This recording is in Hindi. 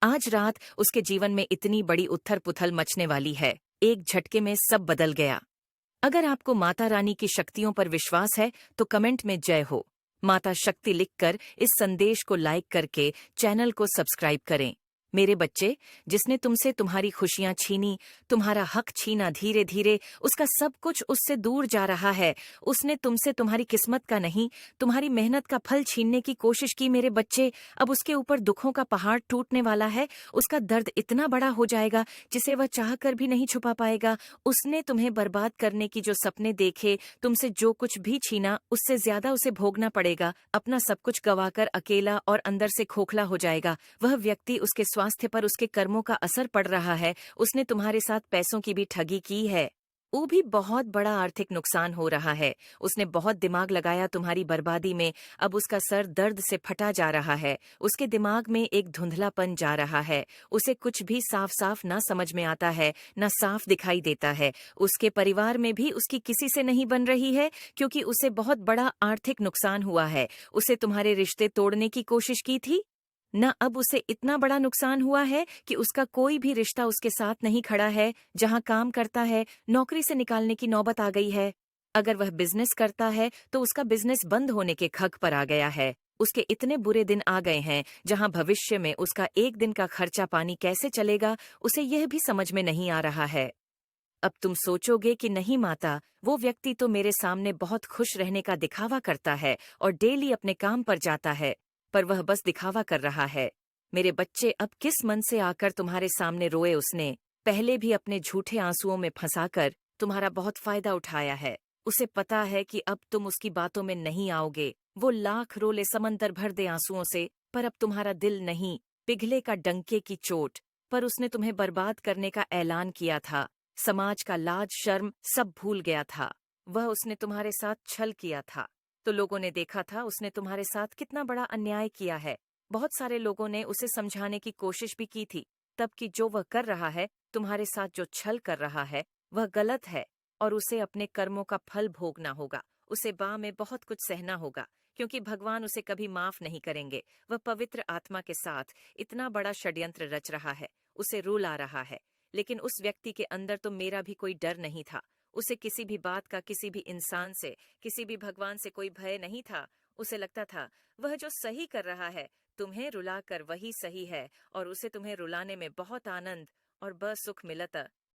आज रात उसके जीवन में इतनी बड़ी उथल-पुथल मचने वाली है। एक झटके में सब बदल गया। अगर आपको माता रानी की शक्तियों पर विश्वास है, तो कमेंट में जय हो। माता शक्ति लिखकर इस संदेश को लाइक करके चैनल को सब्सक्राइब करें। मेरे बच्चे, जिसने तुमसे तुम्हारी खुशियां छीनी, तुम्हारा हक छीना, धीरे धीरे उसका सब कुछ उससे दूर जा रहा है। उसने तुमसे तुम्हारी किस्मत का नहीं, तुम्हारी मेहनत का फल छीनने की कोशिश की मेरे बच्चे। अब उसके ऊपर दुखों का पहाड़ टूटने वाला है। उसका दर्द इतना बड़ा हो जाएगा जिसे वह चाह कर भी नहीं छुपा पाएगा। उसने तुम्हें बर्बाद करने की जो सपने देखे, तुमसे जो कुछ भी छीना, उससे ज्यादा उसे भोगना पड़ेगा। अपना सब कुछ गवाकर अकेला और अंदर से खोखला हो जाएगा। वह व्यक्ति, उसके स्वास्थ्य पर उसके कर्मों का असर पड़ रहा है। उसने तुम्हारे साथ पैसों की भी ठगी की है। वो भी बहुत बड़ा आर्थिक नुकसान हो रहा है। उसने बहुत दिमाग लगाया तुम्हारी बर्बादी में। अब उसका सर दर्द से फटा जा रहा है। उसके दिमाग में एक धुंधलापन जा रहा है। उसे कुछ भी साफ साफ ना समझ में आता है, ना साफ दिखाई देता है। उसके परिवार में भी उसकी किसी से नहीं बन रही है, क्योंकि उसे बहुत बड़ा आर्थिक नुकसान हुआ है। उसे तुम्हारे रिश्ते तोड़ने की कोशिश की थी न, अब उसे इतना बड़ा नुकसान हुआ है कि उसका कोई भी रिश्ता उसके साथ नहीं खड़ा है। जहां काम करता है, नौकरी से निकालने की नौबत आ गई है। अगर वह बिजनेस करता है तो उसका बिजनेस बंद होने के खक पर आ गया है। उसके इतने बुरे दिन आ गए हैं जहां भविष्य में उसका एक दिन का खर्चा पानी कैसे चलेगा, उसे यह भी समझ में नहीं आ रहा है। अब तुम सोचोगे कि नहीं माता, वो व्यक्ति तो मेरे सामने बहुत खुश रहने का दिखावा करता है और डेली अपने काम पर जाता है, पर वह बस दिखावा कर रहा है। मेरे बच्चे, अब किस मन से आकर तुम्हारे सामने रोए उसने? पहले भी अपने झूठे आंसुओं में फंसाकर तुम्हारा बहुत फायदा उठाया है। उसे पता है कि अब तुम उसकी बातों में नहीं आओगे। वो लाख रोले, समंदर भर दे आंसुओं से, पर अब तुम्हारा दिल नहीं। पिघले का डंके की चोट पर उसने तुम्हें बर्बाद करने का ऐलान किया था। समाज का लाज शर्म सब भूल गया था। वह, उसने तुम्हारे साथ छल किया था तो लोगों ने देखा था उसने तुम्हारे साथ कितना बड़ा अन्याय किया है। बहुत सारे लोगों ने उसे समझाने की कोशिश भी की थी, तब कि जो वह कर रहा है, तुम्हारे साथ जो छल कर रहा है, वह गलत है और उसे अपने कर्मों का फल भोगना होगा। उसे बाह में बहुत कुछ सहना होगा, क्योंकि भगवान उसे कभी माफ नहीं करेंगे। वह पवित्र आत्मा के साथ इतना बड़ा षड्यंत्र रच रहा है, उसे रुला रहा है। लेकिन उस व्यक्ति के अंदर तो मेरा भी कोई डर नहीं था। उसे किसी भी बात का, किसी भी इंसान से, किसी भी भगवान से कोई भय नहीं था। उसे लगता था वह जो सही कर रहा है, तुम्हें रुलाकर वही सही है, और उसे तुम्हें रुलाने में बहुत आनंद और बस सुख मिलता।